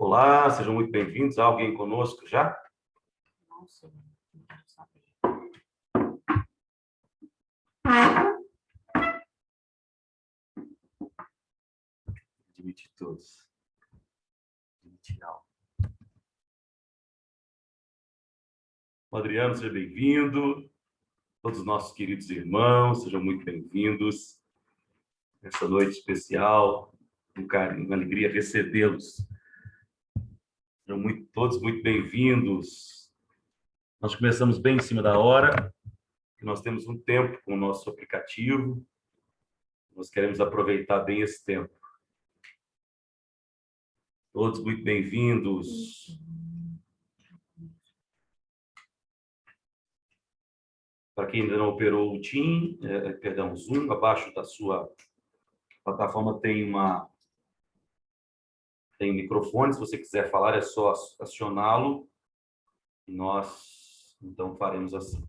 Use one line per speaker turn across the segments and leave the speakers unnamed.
Olá, sejam muito bem-vindos. Há alguém conosco já?
Não sei, não quero saber.
Admitir todos. Admitir algo. O Adriano, seja bem-vindo. Todos os nossos queridos irmãos, sejam muito bem-vindos. Essa noite especial, um carinho, uma alegria recebê-los. Sejam todos muito bem-vindos. Nós começamos bem em cima da hora, que nós temos um tempo com o nosso aplicativo. Nós queremos aproveitar bem esse tempo. Todos muito bem-vindos. Para quem ainda não operou o Team, o Zoom, abaixo da sua plataforma tem um microfone. Se você quiser falar, é só acioná-lo. E nós, então, faremos assim.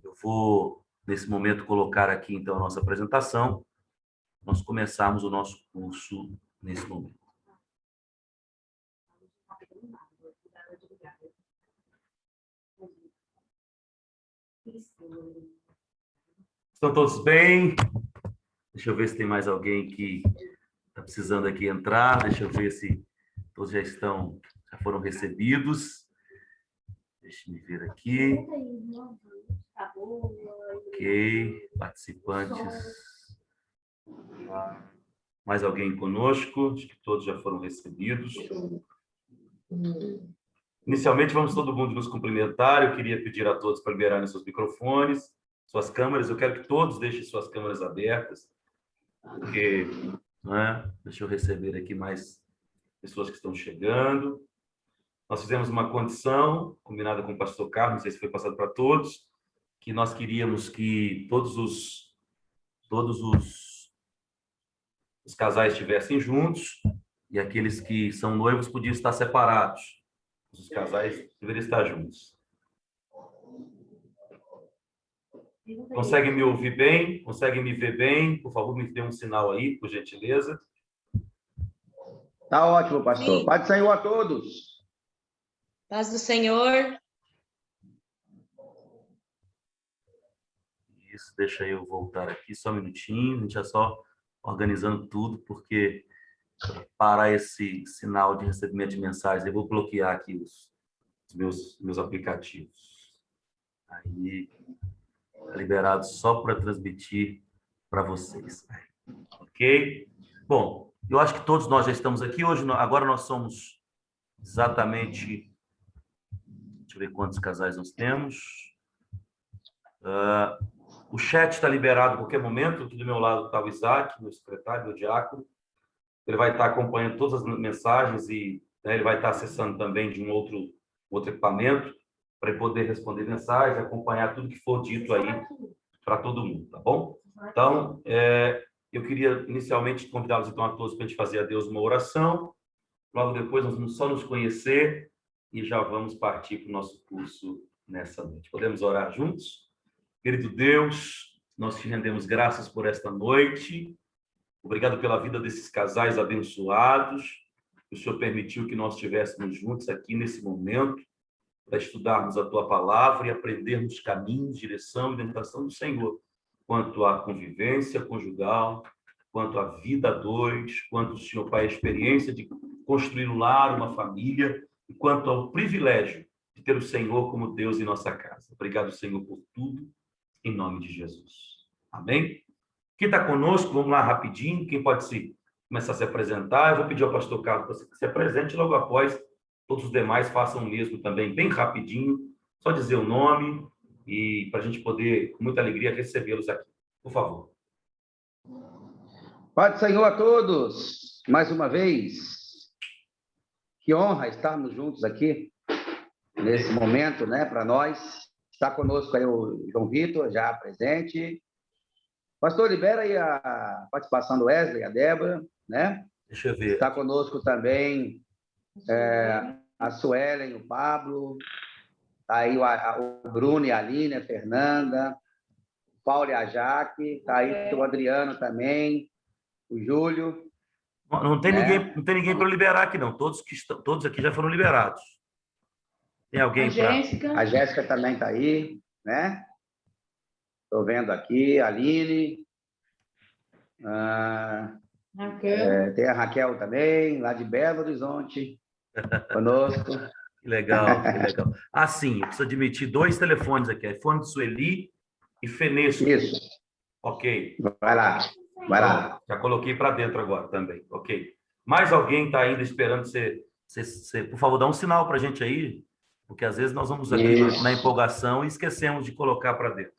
Eu vou, nesse momento, colocar aqui, então, a nossa apresentação. Nós começamos o nosso curso nesse momento. Estão todos bem? Deixa eu ver se tem mais alguém que está precisando aqui entrar. Deixa eu ver se todos já foram recebidos. Deixa eu ver aqui. Ok, participantes. Mais alguém conosco? Acho que todos já foram recebidos. Inicialmente, vamos todo mundo nos cumprimentar. Eu queria pedir a todos para liberarem seus microfones, suas câmeras. Eu quero que todos deixem suas câmeras abertas, porque, deixa eu receber aqui mais pessoas que estão chegando. Nós fizemos uma condição, combinada com o pastor Carlos, não sei se foi passado para todos, que nós queríamos que todos os casais estivessem juntos, e aqueles que são noivos podiam estar separados. Os casais deveriam estar juntos. Conseguem me ouvir bem? Conseguem me ver bem? Por favor, me dê um sinal aí, por gentileza.
Tá ótimo, pastor.
Sim.
Paz do Senhor a todos.
Paz do Senhor.
Isso, deixa eu voltar aqui só um minutinho. A gente já só organizando tudo, porque para esse sinal de recebimento de mensagens, eu vou bloquear aqui os meus aplicativos. Aí, tá liberado só para transmitir para vocês. Ok? Bom, eu acho que todos nós já estamos aqui. Agora nós somos exatamente... Deixa eu ver quantos casais nós temos. O chat está liberado a qualquer momento. Aqui do meu lado está o Isaac, meu secretário, meu diácono. Ele vai estar acompanhando todas as mensagens e ele vai estar acessando também de um outro equipamento para poder responder mensagens, acompanhar tudo que for dito aí para todo mundo, tá bom? Então, eu queria inicialmente convidá-los então a todos para a gente fazer a Deus uma oração. Logo depois nós vamos só nos conhecer e já vamos partir para o nosso curso nessa noite. Podemos orar juntos? Querido Deus, nós te rendemos graças por esta noite. Obrigado pela vida desses casais abençoados. O Senhor permitiu que nós estivéssemos juntos aqui nesse momento para estudarmos a Tua palavra e aprendermos caminhos, direção e orientação do Senhor, quanto à convivência conjugal, quanto à vida a dois, quanto, Senhor Pai, a experiência de construir um lar, uma família, e quanto ao privilégio de ter o Senhor como Deus em nossa casa. Obrigado, Senhor, por tudo, em nome de Jesus. Amém? Quem está conosco, vamos lá rapidinho. Quem pode começar a se apresentar? Eu vou pedir ao pastor Carlos para que se apresente, logo após todos os demais façam o mesmo também, bem rapidinho, só dizer o nome e para a gente poder, com muita alegria, recebê-los aqui. Por favor.
Paz do Senhor a todos, mais uma vez. Que honra estarmos juntos aqui, nesse momento, né, para nós. Está conosco aí o João Vitor, já presente. Pastor, libera aí a participação do Wesley, a Débora, né?
Deixa eu ver.
Está conosco também a Suelen, o Pablo, está aí o Bruno e a Aline, a Fernanda, o Paulo e a Jaque, está aí o Adriano também, o Júlio.
Não tem
né?
ninguém, não tem ninguém para liberar aqui, não. Todos aqui já foram liberados. Tem alguém para...
A Jéssica também está aí, né? Estou vendo aqui, a Aline. Tem a Raquel também, lá de Belo Horizonte, conosco.
Que legal, que legal. Ah, sim, eu preciso admitir 2 telefones aqui. iPhone de Sueli e Fenesco.
Isso.
Ok.
Vai lá, vai lá.
Já coloquei para dentro agora também. Ok. Mais alguém está ainda esperando você, por favor, dá um sinal para a gente aí, porque às vezes nós vamos aqui na empolgação e esquecemos de colocar para dentro.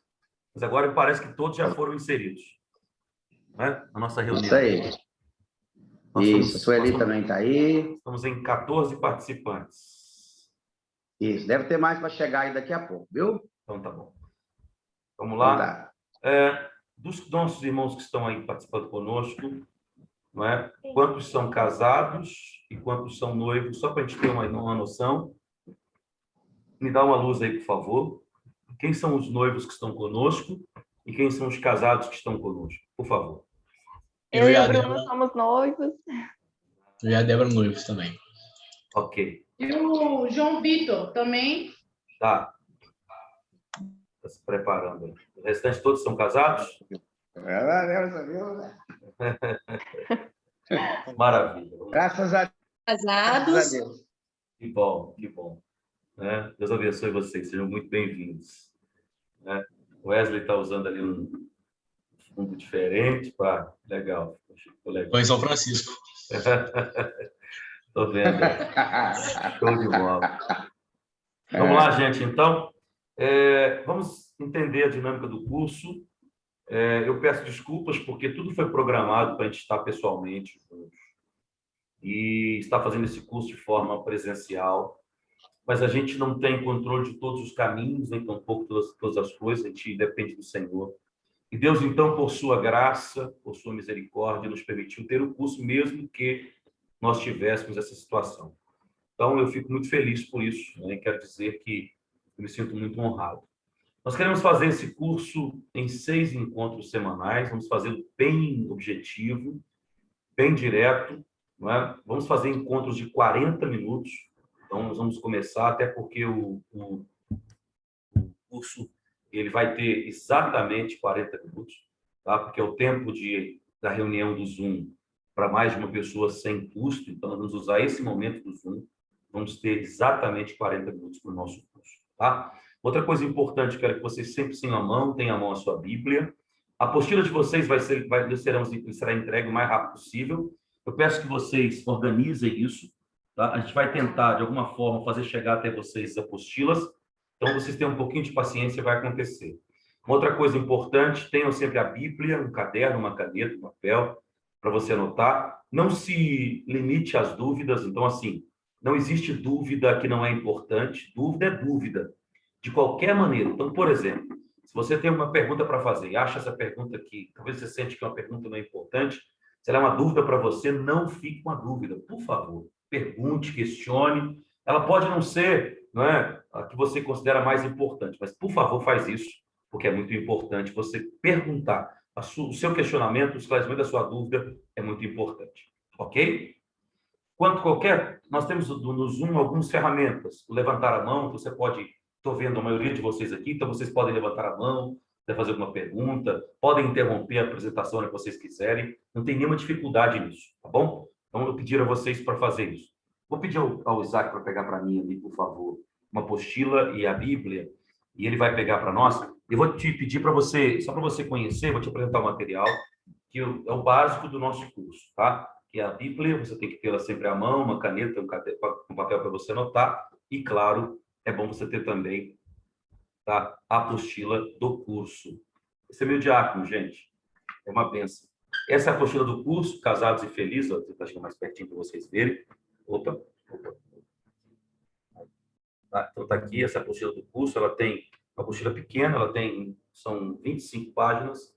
Mas agora me parece que todos já foram inseridos, né? Na nossa reunião.
Isso aí. Isso, a Sueli também está aí.
Estamos em 14 participantes.
Isso, deve ter mais para chegar aí daqui a pouco, viu?
Então tá bom. Vamos lá.
Então tá.
Dos nossos irmãos que estão aí participando conosco, não é? Quantos são casados e quantos são noivos? Só para a gente ter uma noção. Me dá uma luz aí, por favor. Quem são os noivos que estão conosco e quem são os casados que estão conosco? Por favor.
Eu e a Bruna somos noivos.
Eu e a Débora noivos também.
Ok.
E o João Vitor também.
Tá. Está se preparando aí. Os restantes todos são casados? Maravilha.
Graças a
Casados.
Deus.
Que bom, que bom. Né? Deus abençoe vocês, sejam muito bem-vindos. Né? O Wesley está usando ali um fundo diferente. Pá, legal. Ficou legal.
Foi em São Francisco.
Estou vendo. Show de bola. Vamos lá, gente, então. Vamos entender a dinâmica do curso. Eu peço desculpas, porque tudo foi programado para a gente estar pessoalmente juntos e estar fazendo esse curso de forma presencial, mas a gente não tem controle de todos os caminhos, nem tampouco todas as coisas, a gente depende do Senhor. E Deus, então, por sua graça, por sua misericórdia, nos permitiu ter o curso, mesmo que nós tivéssemos essa situação. Então, eu fico muito feliz por isso, né? Quero dizer que eu me sinto muito honrado. Nós queremos fazer esse curso em 6 encontros semanais, vamos fazê-lo bem objetivo, bem direto, não é? Vamos fazer encontros de 40 minutos, então nós vamos começar, até porque o curso ele vai ter exatamente 40 minutos, tá? Porque é o tempo da reunião do Zoom para mais de uma pessoa sem custo, então nós vamos usar esse momento do Zoom, vamos ter exatamente 40 minutos para o nosso curso, tá? Outra coisa importante, quero que vocês sempre tenham à mão a sua Bíblia. A apostila de vocês será entregue o mais rápido possível. Eu peço que vocês organizem isso, tá? A gente vai tentar, de alguma forma, fazer chegar até vocês as apostilas. Então, vocês tenham um pouquinho de paciência, vai acontecer. Uma outra coisa importante, tenham sempre a Bíblia, um caderno, uma caneta, um papel, para você anotar. Não se limite às dúvidas. Então, assim, não existe dúvida que não é importante. Dúvida é dúvida, de qualquer maneira. Então, por exemplo, se você tem uma pergunta para fazer e acha essa pergunta aqui, talvez você sente que uma pergunta não é importante, se ela é uma dúvida para você, não fique com a dúvida. Por favor, pergunte, questione. Ela pode não ser, não é, a que você considera mais importante, mas, por favor, faz isso, porque é muito importante você perguntar. O seu questionamento, o esclarecimento da sua dúvida é muito importante. Ok? Nós temos no Zoom algumas ferramentas. O levantar a mão, você pode... Estou vendo a maioria de vocês aqui, então vocês podem levantar a mão, fazer alguma pergunta, podem interromper a apresentação se vocês quiserem, não tem nenhuma dificuldade nisso, tá bom? Então, eu pedir a vocês para fazer isso. Vou pedir ao Isaac para pegar para mim ali, por favor, uma apostila e a Bíblia, e ele vai pegar para nós. Eu vou te pedir para você, só para você conhecer, vou te apresentar o material, que é o básico do nosso curso, tá? Que é a Bíblia, você tem que tê-la sempre à mão, uma caneta, um papel para você anotar, e, claro, é bom você ter também, tá, a apostila do curso. Esse é meu diácono, gente. É uma bênção. Essa é a apostila do curso, Casados e Felizes. Vou tentar chegar mais pertinho para vocês verem. Opa. Tá, então, está aqui essa apostila do curso. Ela tem uma apostila pequena, são 25 páginas,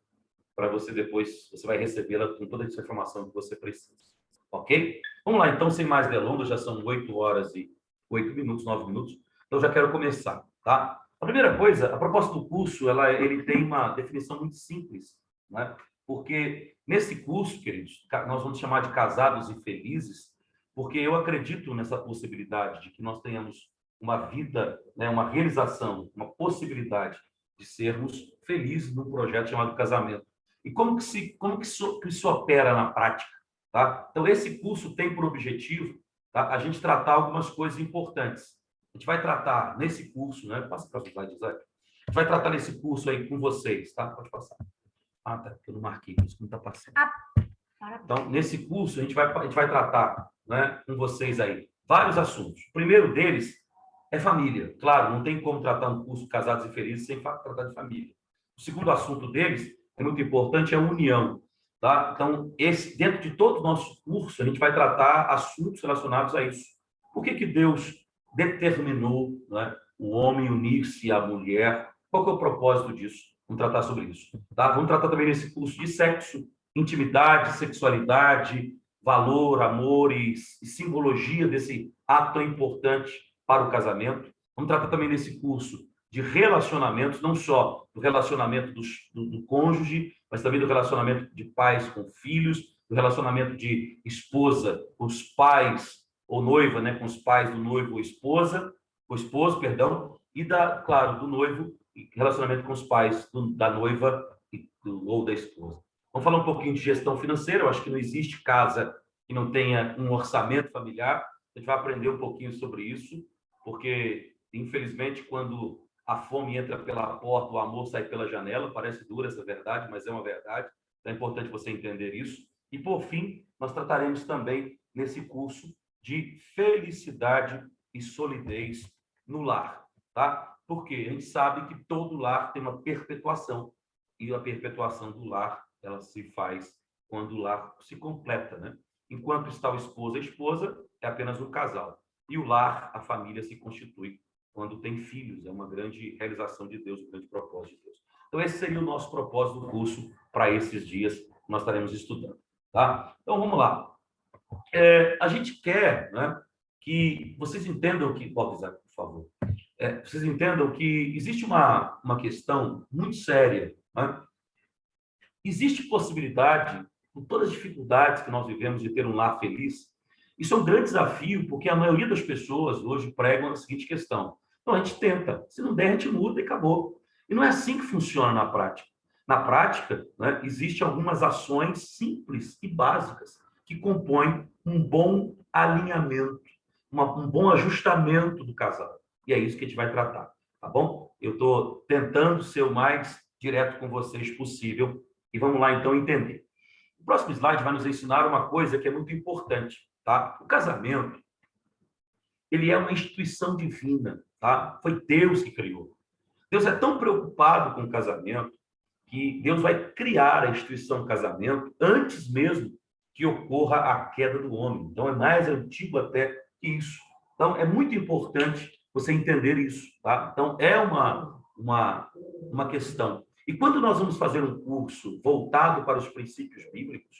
para você depois, você vai recebê-la com toda essa informação que você precisa. Ok? Vamos lá, então, sem mais delongas, já são 8 horas e 8 minutos, 9 minutos. Então, já quero começar, tá? A primeira coisa, a proposta do curso, ele tem uma definição muito simples, né? Porque Nesse curso, queridos, nós vamos chamar de Casados e Felizes, porque eu acredito nessa possibilidade de que nós tenhamos uma vida, né, uma realização, uma possibilidade de sermos felizes num projeto chamado casamento. E como que isso opera na prática? Tá? Então, esse curso tem por objetivo, tá, a gente tratar algumas coisas importantes. A gente vai tratar nesse curso, né? Passa para o slide, Isaac. A gente vai tratar nesse curso aí com vocês, tá? Pode passar. Ah, tá, eu não marquei, por isso que não está passando. Então, nesse curso, a gente vai tratar, né, com vocês aí vários assuntos. O primeiro deles é família. Claro, não tem como tratar um curso Casados e Felizes sem tratar de família. O segundo assunto deles, é muito importante, é a união. Tá? Então, dentro de todo o nosso curso, a gente vai tratar assuntos relacionados a isso. Por que Deus determinou, né, o homem unir-se à mulher? Qual que é o propósito disso? Vamos tratar sobre isso. Tá? Vamos tratar também nesse curso de sexo, intimidade, sexualidade, valor, amor e simbologia desse ato tão importante para o casamento. Vamos tratar também nesse curso de relacionamentos, não só do relacionamento do cônjuge, mas também do relacionamento de pais com filhos, do relacionamento de esposa com os pais, ou noiva, né, com os pais do noivo ou esposo, perdão, e claro, do noivo, relacionamento com os pais da noiva ou da esposa. Vamos falar um pouquinho de gestão financeira. Eu acho que não existe casa que não tenha um orçamento familiar. A gente vai aprender um pouquinho sobre isso, porque, infelizmente, quando a fome entra pela porta, o amor sai pela janela. Parece dura essa verdade, mas é uma verdade. Então, é importante você entender isso. E, por fim, nós trataremos também, nesse curso, de felicidade e solidez no lar. Tá? Porque a gente sabe que todo lar tem uma perpetuação. E a perpetuação do lar, ela se faz quando o lar se completa, né? Enquanto está o esposo e a esposa, é apenas um casal. E o lar, a família, se constitui quando tem filhos. É uma grande realização de Deus, um grande propósito de Deus. Então, esse seria o nosso propósito do curso para esses dias que nós estaremos estudando. Tá? Então, vamos lá. A gente quer, né, que vocês entendam que... Bota, Isaac, por favor. Vocês entendam que existe uma questão muito séria, né? Existe possibilidade, com todas as dificuldades que nós vivemos, de ter um lar feliz. Isso é um grande desafio, porque a maioria das pessoas hoje pregam a seguinte questão: então, a gente tenta, se não der, a gente muda e acabou. E não é assim que funciona na prática. Na prática, né, existem algumas ações simples e básicas que compõem um bom alinhamento, um bom ajustamento do casal. E é isso que a gente vai tratar, tá bom? Eu estou tentando ser o mais direto com vocês possível. E vamos lá, então, entender. O próximo slide vai nos ensinar uma coisa que é muito importante, tá? O casamento, ele é uma instituição divina, tá? Foi Deus que criou. Deus é tão preocupado com o casamento que Deus vai criar a instituição do casamento antes mesmo que ocorra a queda do homem. Então, é mais antigo até que isso. Então, é muito importante você entender isso, tá? Então, é uma questão. E quando nós vamos fazer um curso voltado para os princípios bíblicos,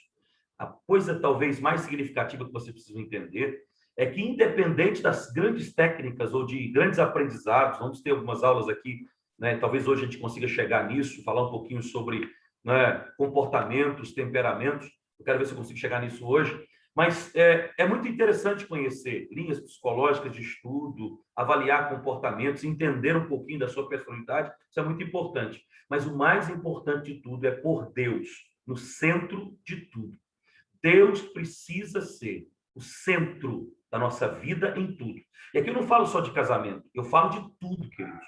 a coisa talvez mais significativa que você precisa entender é que, independente das grandes técnicas ou de grandes aprendizados, vamos ter algumas aulas aqui, né? Talvez hoje a gente consiga chegar nisso, falar um pouquinho sobre, né, comportamentos, temperamentos. Eu quero ver se eu consigo chegar nisso hoje. Mas é muito interessante conhecer linhas psicológicas de estudo, avaliar comportamentos, entender um pouquinho da sua personalidade. Isso é muito importante. Mas o mais importante de tudo é pôr Deus no centro de tudo. Deus precisa ser o centro da nossa vida em tudo. E aqui eu não falo só de casamento, eu falo de tudo, queridos.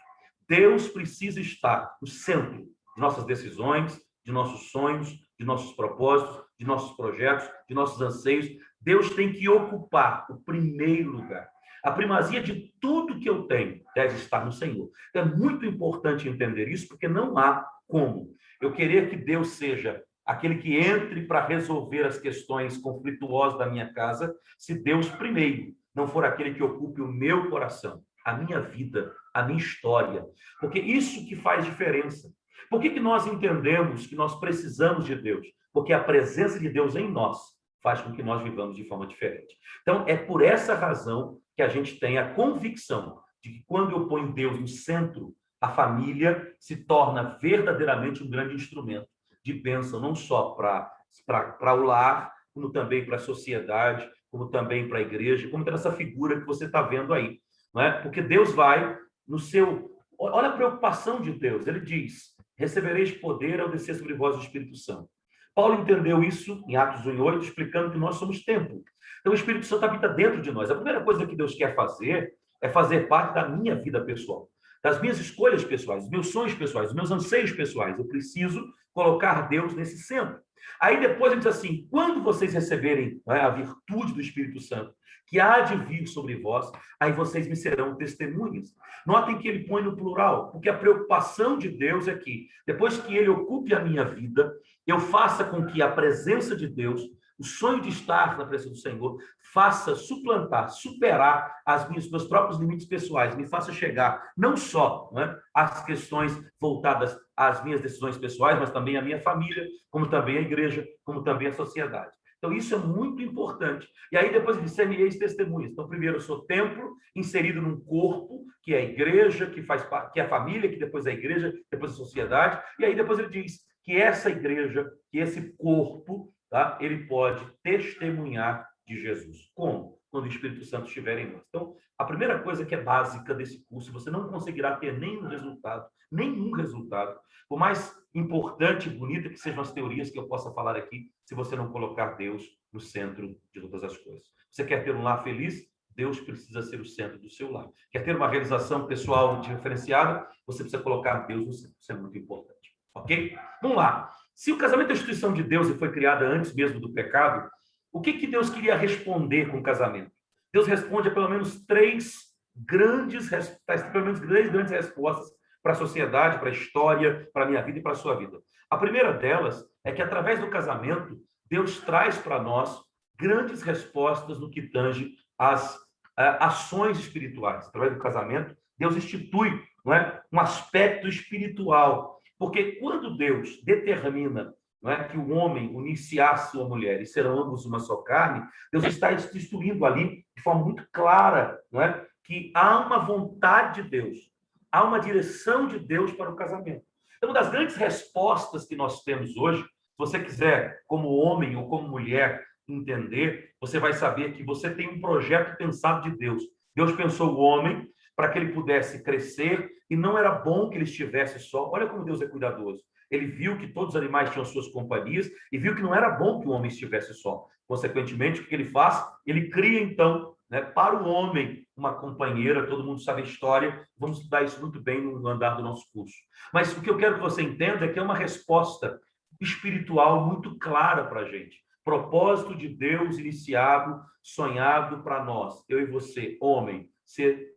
Deus precisa estar no centro de nossas decisões, de nossos sonhos, de nossos propósitos, de nossos projetos, de nossos anseios. Deus tem que ocupar o primeiro lugar. A primazia de tudo que eu tenho deve estar no Senhor. É muito importante entender isso, porque não há como eu querer que Deus seja aquele que entre para resolver as questões conflituosas da minha casa, se Deus primeiro não for aquele que ocupe o meu coração, a minha vida, a minha história. Porque isso que faz diferença. Por que nós entendemos que nós precisamos de Deus? Porque a presença de Deus em nós faz com que nós vivamos de forma diferente. Então, é por essa razão que a gente tem a convicção de que quando eu ponho Deus no centro, a família se torna verdadeiramente um grande instrumento de bênção, não só para para o lar, como também para a sociedade, como também para a igreja, como tem essa figura que você está vendo aí. Não é? Porque Deus vai no seu... Olha a preocupação de Deus. Ele diz, recebereis poder ao descer sobre vós o Espírito Santo. Paulo entendeu isso em Atos 1:8, explicando que nós somos templo. Então, o Espírito Santo habita dentro de nós. A primeira coisa que Deus quer fazer é fazer parte da minha vida pessoal, das minhas escolhas pessoais, dos meus sonhos pessoais, dos meus anseios pessoais. Eu preciso colocar Deus nesse centro. Aí depois ele diz assim, quando vocês receberem, né, a virtude do Espírito Santo, que há de vir sobre vós, aí vocês me serão testemunhas. Notem que ele põe no plural, porque a preocupação de Deus é que, depois que ele ocupe a minha vida, eu faça com que a presença de Deus, o sonho de estar na presença do Senhor, faça suplantar, superar meus próprios limites pessoais, me faça chegar não só, né, às questões voltadas às minhas decisões pessoais, mas também à minha família, como também à igreja, como também à sociedade. Então, isso é muito importante. E aí, depois ele diz, ser-me-eis testemunhas. Então, primeiro, eu sou templo, inserido num corpo, que é a igreja, que é a família, que depois é a igreja, depois a sociedade. E aí, depois ele diz que essa igreja, que esse corpo, tá, ele pode testemunhar de Jesus. Como? Quando o Espírito Santo estiver em nós. Então, a primeira coisa que é básica desse curso, você não conseguirá ter nenhum resultado, por mais importante e bonita que sejam as teorias que eu possa falar aqui, se você não colocar Deus no centro de todas as coisas. Você quer ter um lar feliz? Deus precisa ser o centro do seu lar. Quer ter uma realização pessoal diferenciada? Você precisa colocar Deus no centro. Isso é muito importante. Ok? Vamos lá. Se o casamento é a instituição de Deus e foi criada antes mesmo do pecado, o que Deus queria responder com o casamento? Deus responde a pelo menos três grandes respostas para a sociedade, para a história, para a minha vida e para a sua vida. A primeira delas é que, através do casamento, Deus traz para nós grandes respostas no que tange às ações espirituais. Através do casamento, Deus institui, não é, um aspecto espiritual. Porque quando Deus determina, não é, que o homem unir-se-á à sua mulher e serão ambos uma só carne, Deus está instituindo ali, de forma muito clara, não é, que há uma vontade de Deus, há uma direção de Deus para o casamento. Então, uma das grandes respostas que nós temos hoje, se você quiser, como homem ou como mulher, entender, você vai saber que você tem um projeto pensado de Deus. Deus pensou o homem para que ele pudesse crescer, e não era bom que ele estivesse só. Olha como Deus é cuidadoso. Ele viu que todos os animais tinham suas companhias e viu que não era bom que o homem estivesse só. Consequentemente, o que ele faz? Ele cria, então, né, para o homem uma companheira. Todo mundo sabe a história. Vamos estudar isso muito bem no andar do nosso curso. Mas o que eu quero que você entenda é que é uma resposta espiritual muito clara para a gente. Propósito de Deus iniciado, sonhado para nós, eu e você, homem, ser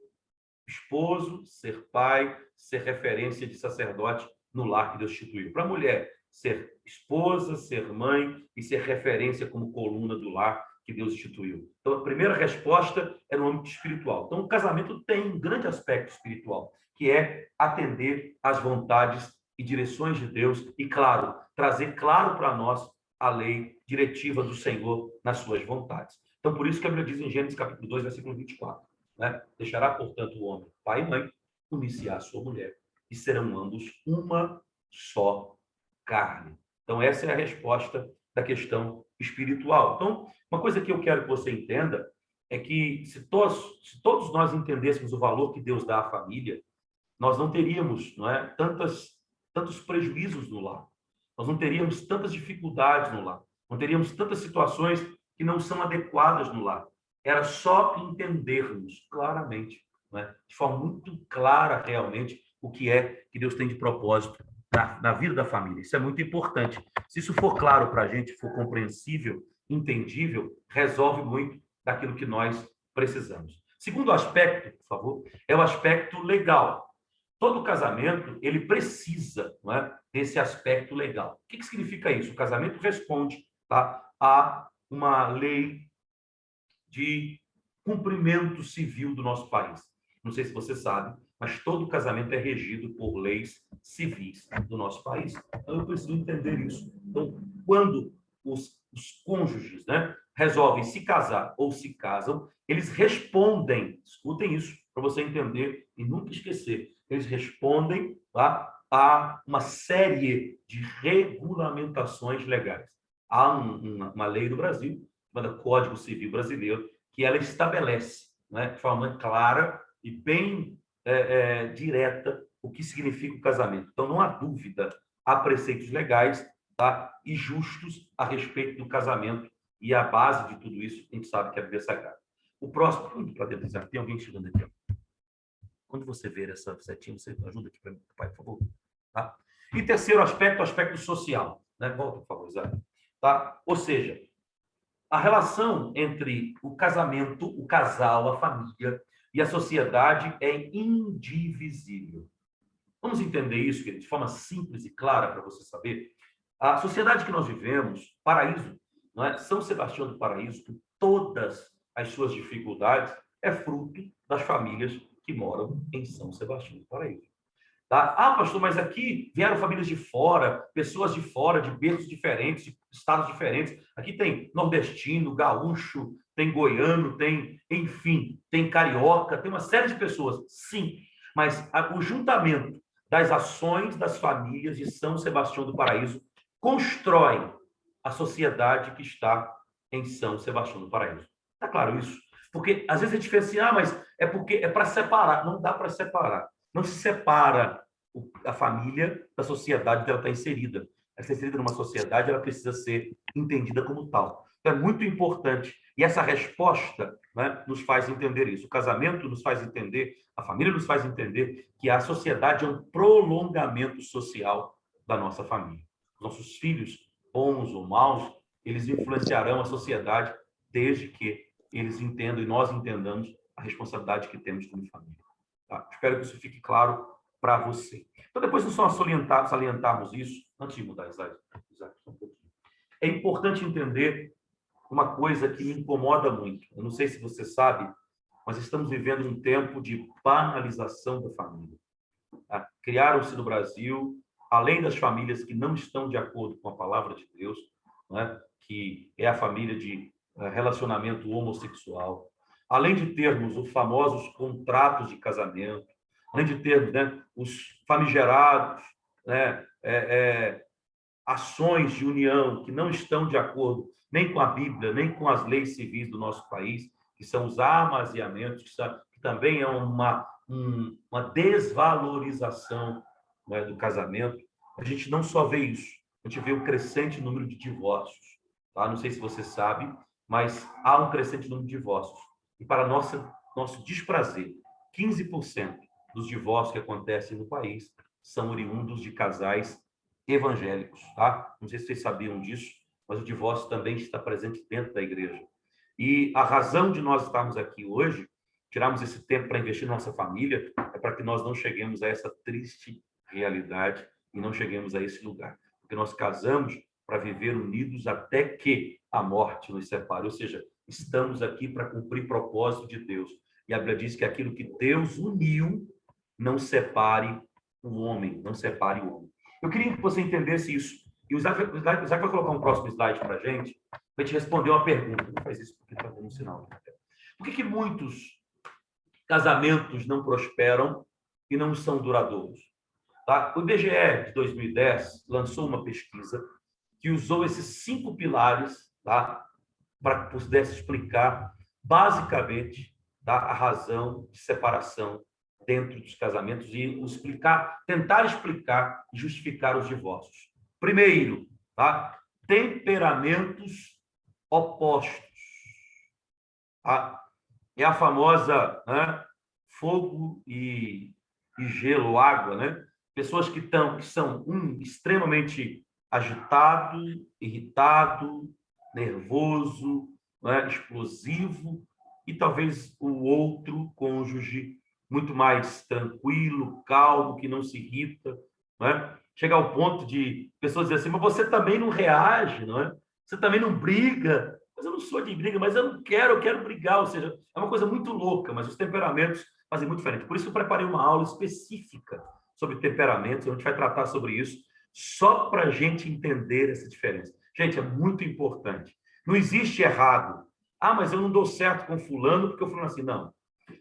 esposo, ser pai, ser referência de sacerdote no lar que Deus instituiu. Para a mulher, ser esposa, ser mãe e ser referência como coluna do lar que Deus instituiu. Então, a primeira resposta é no âmbito espiritual. Então, o casamento tem um grande aspecto espiritual, que é atender às vontades e direções de Deus e, claro, trazer claro para nós a lei diretiva do Senhor nas suas vontades. Então, por isso que a Bíblia diz em Gênesis capítulo 2, versículo 24, né? Deixará, portanto, o homem, pai e mãe, unir-se-á a sua mulher, e serão ambos uma só carne. Então, essa é a resposta da questão espiritual. Então, uma coisa que eu quero que você entenda é que se todos nós entendêssemos o valor que Deus dá à família, nós não teríamos, não é, tantos prejuízos no lar. Nós não teríamos tantas dificuldades no lar. Não teríamos tantas situações que não são adequadas no lar. Era só entendermos claramente, não é, de forma muito clara, realmente, o que é que Deus tem de propósito na vida da família. Isso é muito importante. Se isso for claro para a gente, for compreensível, entendível, resolve muito daquilo que nós precisamos. Segundo aspecto, por favor, é o aspecto legal. Todo casamento, ele precisa, não é, desse aspecto legal. O que significa isso? O casamento responde, tá, a uma lei de cumprimento civil do nosso país. Não sei se você sabe, mas todo casamento é regido por leis civis do nosso país. Então, eu preciso entender isso. Então, quando os cônjuges, né, resolvem se casar ou se casam, eles respondem, escutem isso para você entender e nunca esquecer, eles respondem, tá, a uma série de regulamentações legais. há uma lei do Brasil, chamada Código Civil Brasileiro, que ela estabelece, né, de forma clara e bem direta o que significa o casamento. Então, não há dúvida, há preceitos legais, tá, e justos a respeito do casamento, e a base de tudo isso, a gente sabe que é a Bíblia Sagrada. O próximo, para dentro, tem alguém chegando aqui. Ó. Quando você ver essa setinha, você ajuda aqui para mim, pai, por favor. Tá? E terceiro aspecto, o aspecto social. Né? Volta, por favor, Isaac. Tá? Ou seja, a relação entre o casamento, o casal, a família e a sociedade é indivisível. Vamos entender isso, querido, de forma simples e clara para você saber. A sociedade que nós vivemos, Paraíso, não é? São Sebastião do Paraíso, com todas as suas dificuldades, é fruto das famílias que moram em São Sebastião do Paraíso. Tá? Ah, pastor, mas aqui vieram famílias de fora, pessoas de fora, de berços diferentes, de estados diferentes. Aqui tem nordestino, gaúcho, tem goiano, tem, enfim, tem carioca, tem uma série de pessoas. Sim, mas o juntamento das ações das famílias de São Sebastião do Paraíso constrói a sociedade que está em São Sebastião do Paraíso. Está claro isso? Porque às vezes a gente pensa assim, mas é porque é para separar. Não dá para separar. Não se separa a família da sociedade que ela está inserida. Ela está inserida numa sociedade, ela precisa ser entendida como tal. Então, é muito importante. E essa resposta, né, nos faz entender isso. O casamento nos faz entender, a família nos faz entender que a sociedade é um prolongamento social da nossa família. Nossos filhos, bons ou maus, eles influenciarão a sociedade desde que eles entendam e nós entendamos a responsabilidade que temos como família. Tá? Espero que isso fique claro para você. Então, depois de só salientarmos isso, antes de mudar, Isaac, um pouquinho. É importante entender uma coisa que me incomoda muito. Eu não sei se você sabe, mas estamos vivendo um tempo de banalização da família. Tá? Criaram-se no Brasil, além das famílias que não estão de acordo com a palavra de Deus, né, que é a família de relacionamento homossexual, além de termos os famosos contratos de casamento, além de termos, né, os famigerados, né, ações de união que não estão de acordo nem com a Bíblia, nem com as leis civis do nosso país, que são os amaziamentos, que também é uma desvalorização, né, do casamento. A gente não só vê isso, a gente vê um crescente número de divórcios. Tá? Não sei se você sabe, mas há um crescente número de divórcios. E para nosso desprazer, 15% dos divórcios que acontecem no país são oriundos de casais evangélicos. Tá? Não sei se vocês sabiam disso, mas o divórcio também está presente dentro da igreja. E a razão de nós estarmos aqui hoje, tirarmos esse tempo para investir na nossa família, é para que nós não cheguemos a essa triste realidade e não cheguemos a esse lugar. Porque nós casamos para viver unidos até que a morte nos separe. Ou seja, estamos aqui para cumprir propósito de Deus. E a Bíblia diz que aquilo que Deus uniu, não separe o homem, não separe o homem. Eu queria que você entendesse isso. E o Isaac vai colocar um próximo slide para a gente te responder uma pergunta. Não faz isso porque está dando um sinal. Por que muitos casamentos não prosperam e não são duradouros? Tá? O IBGE, de 2010, lançou uma pesquisa que usou esses 5 pilares, tá, para que pudesse explicar, basicamente, tá, a razão de separação dentro dos casamentos e tentar explicar e justificar os divórcios. Primeiro, tá, temperamentos opostos. Tá? É a famosa, né, fogo e gelo, água, né? Pessoas que são extremamente agitado, irritado, nervoso, né, explosivo, e talvez o outro cônjuge muito mais tranquilo, calmo, que não se irrita, né? Chega ao ponto de pessoas dizer assim, mas você também não reage, não é? Você também não briga. Mas eu não sou de briga, mas eu quero brigar. Ou seja, é uma coisa muito louca, mas os temperamentos fazem muito diferente. Por isso eu preparei uma aula específica sobre temperamentos, a gente vai tratar sobre isso, só para a gente entender essa diferença. Gente, é muito importante. Não existe errado. Ah, mas eu não dou certo com fulano porque eu fulano assim. Não.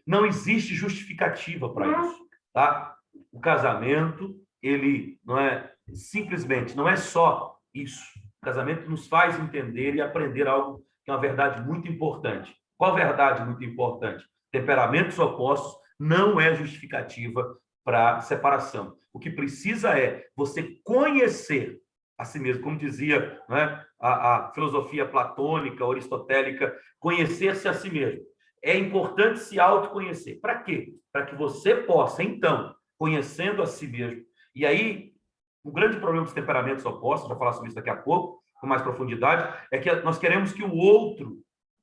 Não existe justificativa para isso. Tá? O casamento, ele não é simplesmente, não é só isso. casamento nos faz entender e aprender algo que é uma verdade muito importante. Qual verdade muito importante? Temperamentos opostos não é justificativa para separação. O que precisa é você conhecer a si mesmo, como dizia, né, a filosofia platônica, aristotélica, conhecer-se a si mesmo. É importante se autoconhecer. Para quê? Para que você possa, então, conhecendo a si mesmo. E aí, o grande problema dos temperamentos opostos, vou falar sobre isso daqui a pouco, com mais profundidade, é que nós queremos que o outro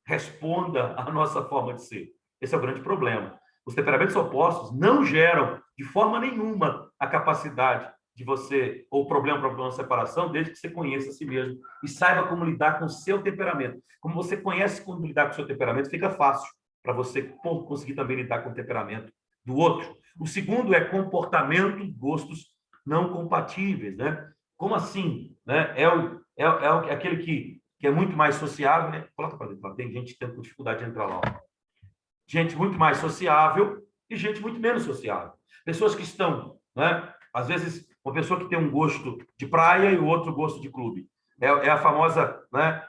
responda à nossa forma de ser. Esse é o grande problema. Os temperamentos opostos não geram, de forma nenhuma, a capacidade de você, ou problema para uma separação, desde que você conheça a si mesmo e saiba como lidar com o seu temperamento. Como você conhece como lidar com o seu temperamento, fica fácil para você conseguir também lidar com o temperamento do outro. O segundo é comportamento, gostos não compatíveis, né? Como assim? Né? Aquele que é muito mais sociável, né? Coloca para dentro, tem gente que tem dificuldade de entrar lá. Ó. Gente muito mais sociável e gente muito menos sociável. Pessoas que estão, né? Às vezes, uma pessoa que tem um gosto de praia e o outro gosto de clube. É a famosa, né?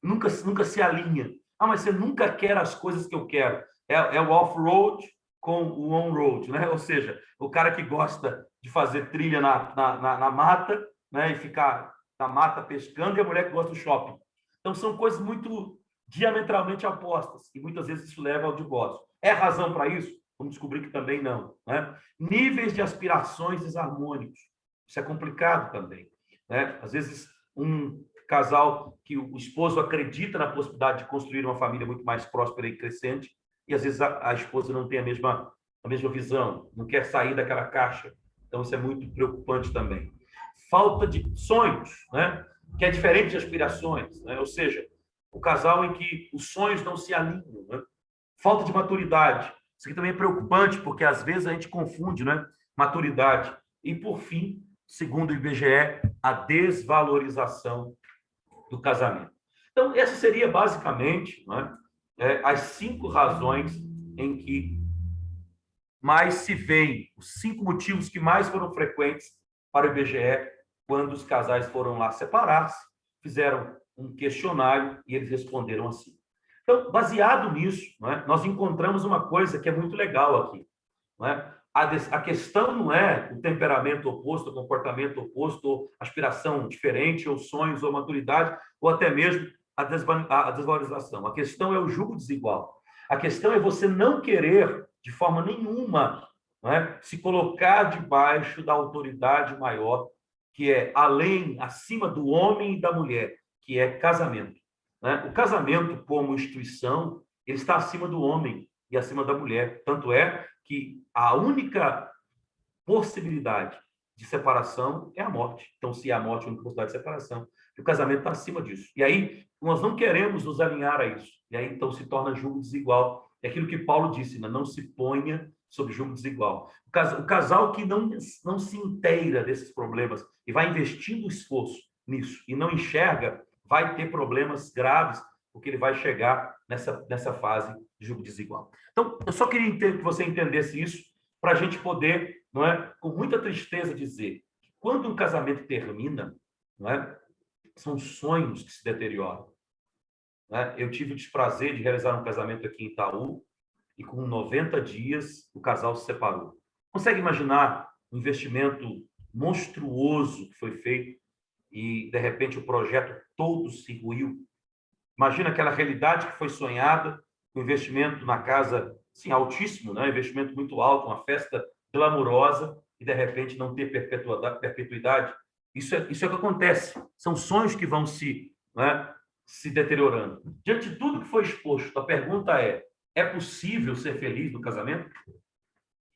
Nunca se alinha. Ah, mas você nunca quer as coisas que eu quero. É o off-road com o on-road, né? Ou seja, o cara que gosta de fazer trilha na mata, né? E ficar na mata pescando, e a mulher que gosta do shopping. Então, são coisas muito diametralmente opostas, e muitas vezes isso leva ao divórcio. É razão para isso? Vamos descobrir que também não. Né? Níveis de aspirações desarmônicos. Isso é complicado também. Né? Às vezes, um casal que o esposo acredita na possibilidade de construir uma família muito mais próspera e crescente, e às vezes a esposa não tem a mesma visão, não quer sair daquela caixa. Então, isso é muito preocupante também. Falta de sonhos, né? Que é diferente de aspirações. Né? Ou seja, o casal em que os sonhos não se alinham. Né? Falta de maturidade. Isso aqui também é preocupante, porque às vezes a gente confunde, né? Maturidade. E, por fim, segundo o IBGE, a desvalorização do casamento. Então, essa seria basicamente, né, as 5 razões em que mais se veem, os 5 motivos que mais foram frequentes para o IBGE quando os casais foram lá separar-se, fizeram um questionário e eles responderam assim. Então, baseado nisso, né, nós encontramos uma coisa que é muito legal aqui. Né? A questão não é o temperamento oposto, o comportamento oposto, ou aspiração diferente, ou sonhos, ou maturidade, ou até mesmo a desvalorização. A questão é o julgo desigual. A questão é você não querer, de forma nenhuma, né, se colocar debaixo da autoridade maior, que é além, acima do homem e da mulher, que é casamento. Né? O casamento, como instituição, ele está acima do homem e acima da mulher. Tanto é que a única possibilidade de separação é a morte. Então, se é a morte, a única possibilidade de separação, o casamento está acima disso. E aí, nós não queremos nos alinhar a isso. E aí, então, se torna julgo desigual. É aquilo que Paulo disse, né? Não se ponha sob julgo desigual. O casal que não se inteira desses problemas e vai investindo esforço nisso e não enxerga, vai ter problemas graves, porque ele vai chegar nessa fase de julgo desigual. Então, eu só queria que você entendesse isso para a gente poder, não é, com muita tristeza, dizer que quando um casamento termina, não é, são sonhos que se deterioram. Né? Eu tive o desprazer de realizar um casamento aqui em Itaú e com 90 dias o casal se separou. Consegue imaginar um investimento monstruoso que foi feito e, de repente, o projeto todo se ruiu? Imagina aquela realidade que foi sonhada, o investimento na casa, sim, altíssimo, né? Investimento muito alto, uma festa glamurosa, e de repente não ter perpetuidade. Isso é o que acontece. São sonhos que vão né, se deteriorando. Diante de tudo que foi exposto, a pergunta é possível ser feliz no casamento?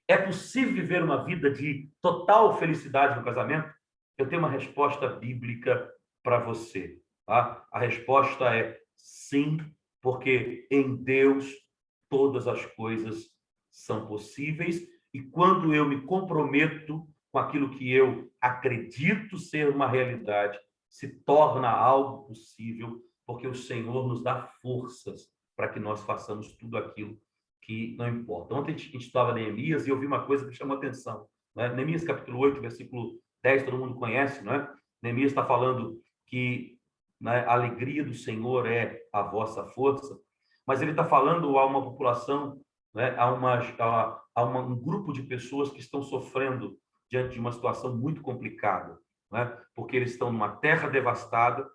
É possível viver uma vida de total felicidade no casamento? Eu tenho uma resposta bíblica para você. Tá? A resposta é sim, porque em Deus todas as coisas são possíveis, e quando eu me comprometo com aquilo que eu acredito ser uma realidade, se torna algo possível, porque o Senhor nos dá forças para que nós façamos tudo aquilo que não importa. Ontem a gente estudava Neemias e eu vi uma coisa que me chamou a atenção. Né? Neemias capítulo 8, versículo 10, todo mundo conhece, não é? Neemias está falando que, né, a alegria do Senhor é a vossa força, mas ele está falando a uma população, né, a um grupo de pessoas que estão sofrendo diante de uma situação muito complicada, né, porque eles estão numa terra devastada,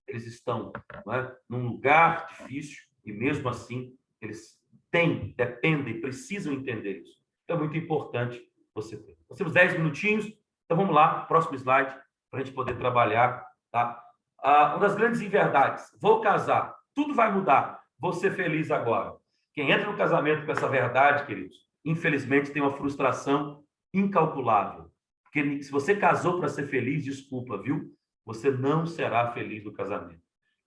eles estão, né, num lugar difícil, e mesmo assim eles dependem, precisam entender isso. Então é muito importante você ter. Nós temos 10 minutinhos, então vamos lá, próximo slide, para a gente poder trabalhar. Tá? Uma das grandes inverdades: vou casar, tudo vai mudar, vou ser feliz agora. Quem entra no casamento com essa verdade, queridos, infelizmente tem uma frustração incalculável. Porque se você casou para ser feliz, desculpa, viu? Você não será feliz no casamento.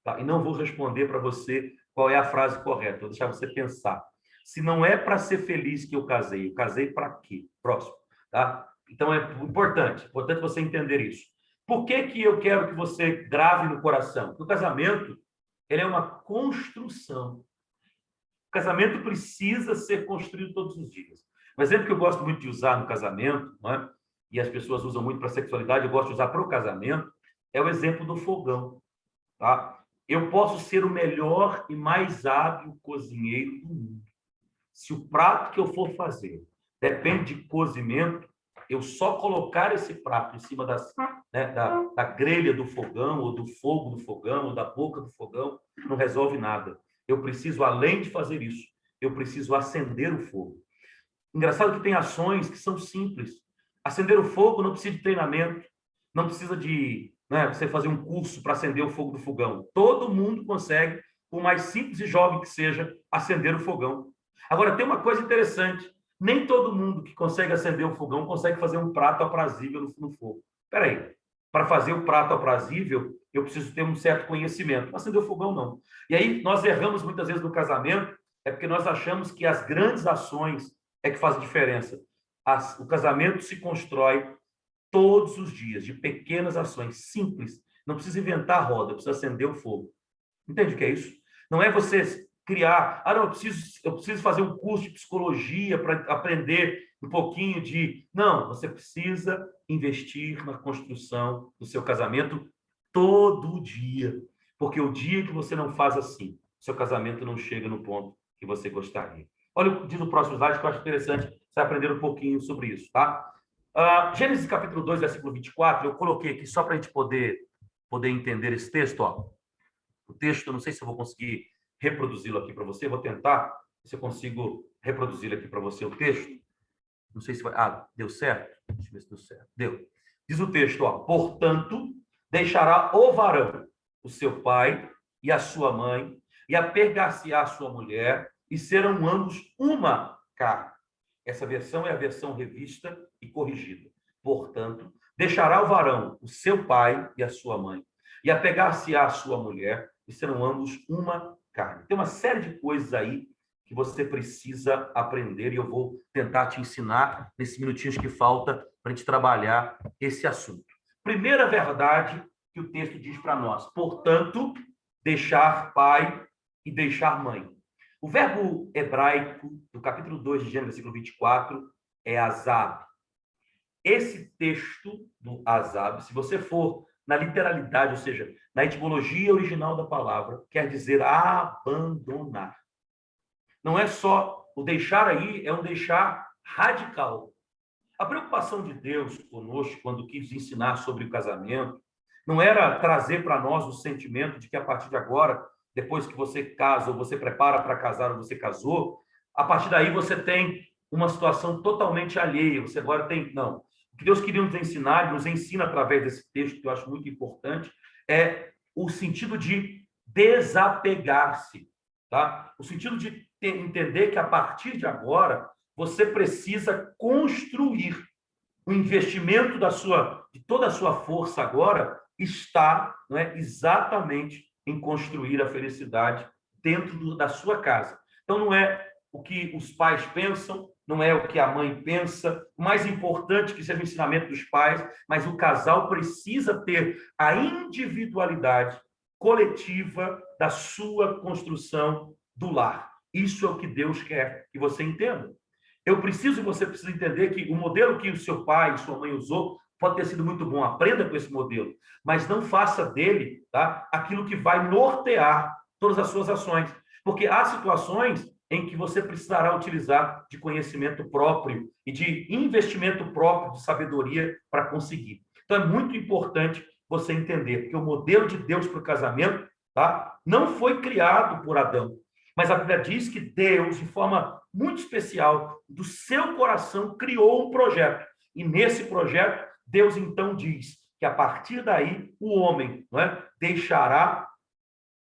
Tá? E não vou responder para você qual é a frase correta, vou deixar você pensar. Se não é para ser feliz que eu casei para quê? Próximo. Tá? Então é importante você entender isso. Por que eu quero que você grave no coração? Porque o casamento, ele é uma construção. O casamento precisa ser construído todos os dias. Um exemplo que eu gosto muito de usar no casamento, não é? E as pessoas usam muito para a sexualidade, eu gosto de usar para o casamento, é o exemplo do fogão. Tá? Eu posso ser o melhor e mais hábil cozinheiro do mundo. Se o prato que eu for fazer depende de cozimento, eu só colocar esse prato em cima da grelha do fogão, ou do fogo do fogão, ou da boca do fogão, não resolve nada. Eu preciso, além de fazer isso, eu preciso acender o fogo. Engraçado que tem ações que são simples. Acender o fogo não precisa de treinamento, não precisa de, né, você fazer um curso para acender o fogo do fogão. Todo mundo consegue, por mais simples e jovem que seja, acender o fogão. Agora, tem uma coisa interessante. Nem todo mundo que consegue acender o fogão consegue fazer um prato aprazível no fogo. Espera aí. Para fazer o prato aprazível, eu preciso ter um certo conhecimento. Acender o fogão, não. E aí, nós erramos muitas vezes no casamento, é porque nós achamos que as grandes ações é que fazem diferença. O casamento se constrói todos os dias, de pequenas ações simples. Não precisa inventar a roda, precisa acender o fogo. Entende o que é isso? Não é você criar, não, eu preciso fazer um curso de psicologia para aprender um pouquinho de... Não, você precisa investir na construção do seu casamento todo dia. Porque o dia que você não faz assim, seu casamento não chega no ponto que você gostaria. Olha, diz o próximo slide, que eu acho interessante você aprender um pouquinho sobre isso, tá? Gênesis capítulo 2, versículo 24, eu coloquei aqui só para a gente poder entender esse texto. Ó. O texto, eu não sei se eu vou conseguir reproduzi-lo aqui para você, vou tentar se eu consigo reproduzir aqui para você o texto. Não sei se vai... deu certo? Deixa eu ver se deu certo. Deu. Diz o texto, ó, portanto, deixará o varão, o seu pai e a sua mãe, e apegar-se-á a sua mulher, e serão ambos uma carne. Essa versão é a versão revista e corrigida. Portanto, deixará o varão, o seu pai e a sua mãe, e apegar-se-á a sua mulher, e serão ambos uma carne. Tem uma série de coisas aí que você precisa aprender, e eu vou tentar te ensinar nesses minutinhos que falta para a gente trabalhar esse assunto. Primeira verdade que o texto diz para nós: portanto, deixar pai e deixar mãe. O verbo hebraico do capítulo 2 de Gênesis, versículo 24, é azab. Esse texto do azab, se você for na literalidade, ou seja, na etimologia original da palavra, quer dizer abandonar. Não é só o deixar aí, é um deixar radical. A preocupação de Deus conosco, quando quis ensinar sobre o casamento, não era trazer para nós o sentimento de que a partir de agora, depois que você casa, ou você prepara para casar, ou você casou, a partir daí você tem uma situação totalmente alheia, você agora tem... Não. O que Deus queria nos ensinar, nos ensina através desse texto, que eu acho muito importante, é o sentido de desapegar-se, tá? O sentido de entender que a partir de agora você precisa construir o investimento de toda a sua força agora está, não é, exatamente em construir a felicidade dentro da sua casa. Então não é o que os pais pensam, não é o que a mãe pensa, o mais importante que seja o ensinamento dos pais, mas o casal precisa ter a individualidade coletiva da sua construção do lar. Isso é o que Deus quer que você entenda. Eu preciso e você precisa entender que o modelo que o seu pai e sua mãe usou pode ter sido muito bom, aprenda com esse modelo, mas não faça dele, tá, aquilo que vai nortear todas as suas ações, porque há situações em que você precisará utilizar de conhecimento próprio e de investimento próprio, de sabedoria para conseguir. Então, é muito importante você entender que o modelo de Deus para o casamento, tá, não foi criado por Adão, mas a Bíblia diz que Deus, de forma muito especial, do seu coração, criou um projeto. E nesse projeto, Deus então diz que a partir daí, o homem, não é, deixará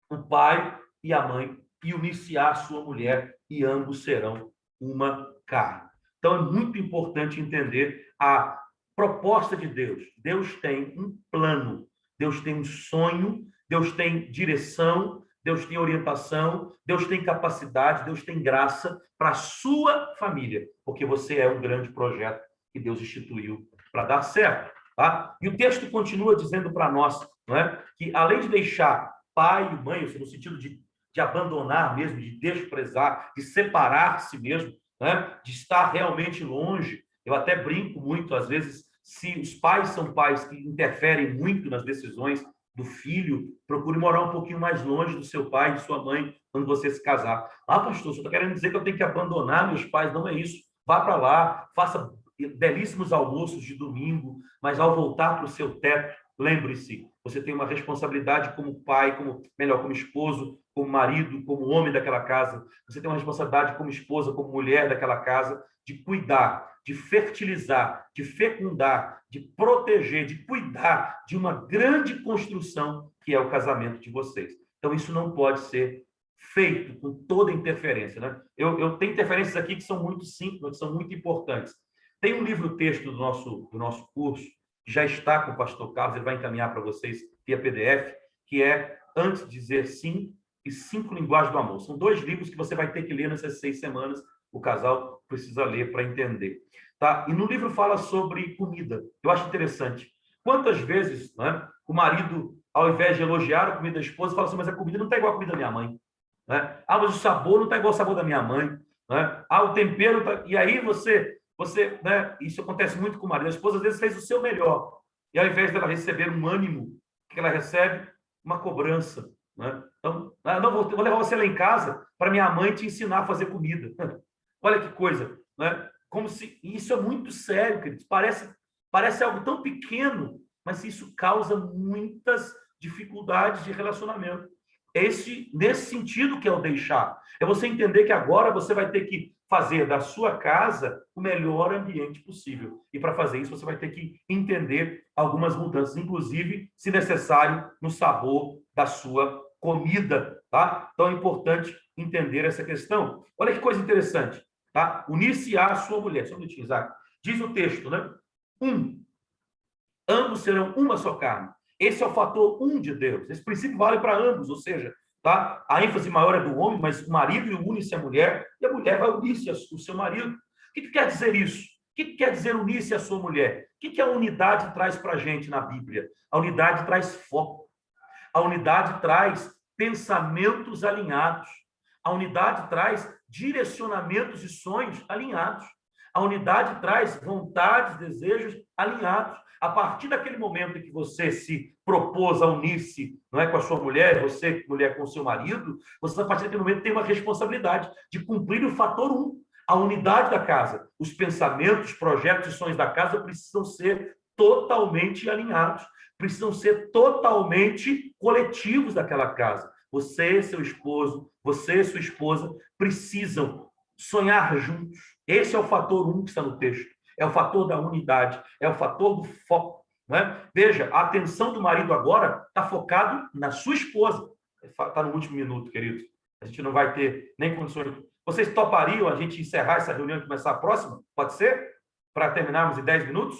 o pai e a mãe e unir-se-á a sua mulher, e ambos serão uma carne. Então, é muito importante entender a proposta de Deus. Deus tem um plano, Deus tem um sonho, Deus tem direção, Deus tem orientação, Deus tem capacidade, Deus tem graça para a sua família, porque você é um grande projeto que Deus instituiu para dar certo. Tá? E o texto continua dizendo para nós, não é, que além de deixar pai e mãe, no sentido de abandonar mesmo, de desprezar, de separar-se mesmo, né? De estar realmente longe. Eu até brinco muito, às vezes, se os pais são pais que interferem muito nas decisões do filho, procure morar um pouquinho mais longe do seu pai e de sua mãe quando você se casar. Ah, pastor, você está querendo dizer que eu tenho que abandonar meus pais? Não é isso. Vá para lá, faça belíssimos almoços de domingo, mas ao voltar para o seu teto, lembre-se, você tem uma responsabilidade como pai, como esposo, como marido, como homem daquela casa. Você tem uma responsabilidade como esposa, como mulher daquela casa, de cuidar, de fertilizar, de fecundar, de proteger, de cuidar de uma grande construção que é o casamento de vocês. Então, isso não pode ser feito com toda interferência, né? Eu tenho interferências aqui que são muito simples, que são muito importantes. Tem um livro-texto do nosso curso, que já está com o pastor Carlos, ele vai encaminhar para vocês via PDF, que é Antes de Dizer Sim e 5 Linguagens do Amor. São 2 livros que você vai ter que ler nessas 6 semanas, o casal precisa ler para entender. Tá? E no livro fala sobre comida. Eu acho interessante. Quantas vezes, né, o marido, ao invés de elogiar a comida da esposa, fala assim, mas a comida não está igual a comida da minha mãe. Né? Ah, mas o sabor não está igual ao sabor da minha mãe. Né? Ah, o tempero... Tá... E aí você né, isso acontece muito com o marido. A esposa, às vezes, fez o seu melhor. E ao invés dela receber um ânimo, que ela recebe? Uma cobrança. Né? Então, não, vou levar você lá em casa para minha mãe te ensinar a fazer comida. Olha que coisa. Né? Como se... Isso é muito sério, queridos. Parece algo tão pequeno, mas isso causa muitas dificuldades de relacionamento. Nesse sentido que é o deixar. É você entender que agora você vai ter que fazer da sua casa o melhor ambiente possível. E para fazer isso, você vai ter que entender algumas mudanças, inclusive, se necessário, no sabor da sua comida. Tá? Então, é importante entender essa questão. Olha que coisa interessante. Tá? Unir-se-á a sua mulher. Só um minutinho, Isaac. Diz o texto, né? Ambos serão uma só carne. Esse é o fator de Deus. Esse princípio vale para ambos, ou seja, tá? A ênfase maior é do homem, mas o marido une-se à mulher e a mulher vai unir-se ao seu marido. O que quer dizer isso? O que quer dizer unir-se à sua mulher? O que a unidade traz para a gente na Bíblia? A unidade traz foco. A unidade traz pensamentos alinhados. A unidade traz direcionamentos e sonhos alinhados. A unidade traz vontades, desejos alinhados. A partir daquele momento em que você se propôs a unir-se, não é, com a sua mulher, você, mulher, com o seu marido, você, a partir daquele momento, tem uma responsabilidade de cumprir o fator a unidade da casa. Os pensamentos, projetos e sonhos da casa precisam ser totalmente alinhados, precisam ser totalmente coletivos daquela casa. Você, seu esposo, você, sua esposa, precisam sonhar juntos. Esse é o fator que está no texto. É o fator da unidade, é o fator do foco. Não é? Veja, a atenção do marido agora está focado na sua esposa. Está no último minuto, queridos. A gente não vai ter nem condições. Vocês topariam a gente encerrar essa reunião e começar a próxima? Pode ser? Para terminarmos em 10 minutos?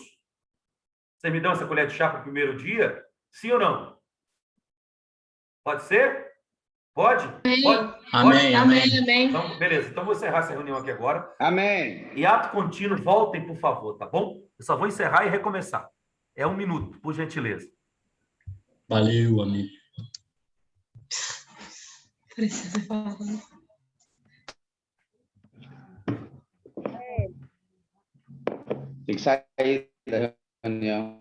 Vocês me dão essa colher de chá para o primeiro dia? Sim ou não? Pode ser? Pode? Pode?
Amém, amém.
Amém.
Então, beleza. Então, vou encerrar essa reunião aqui agora.
Amém.
E ato contínuo, voltem, por favor, tá bom? Eu só vou encerrar e recomeçar. É 1 minuto, por gentileza.
Valeu, amigo.
Precisa falar.
Tem que sair da Reunião.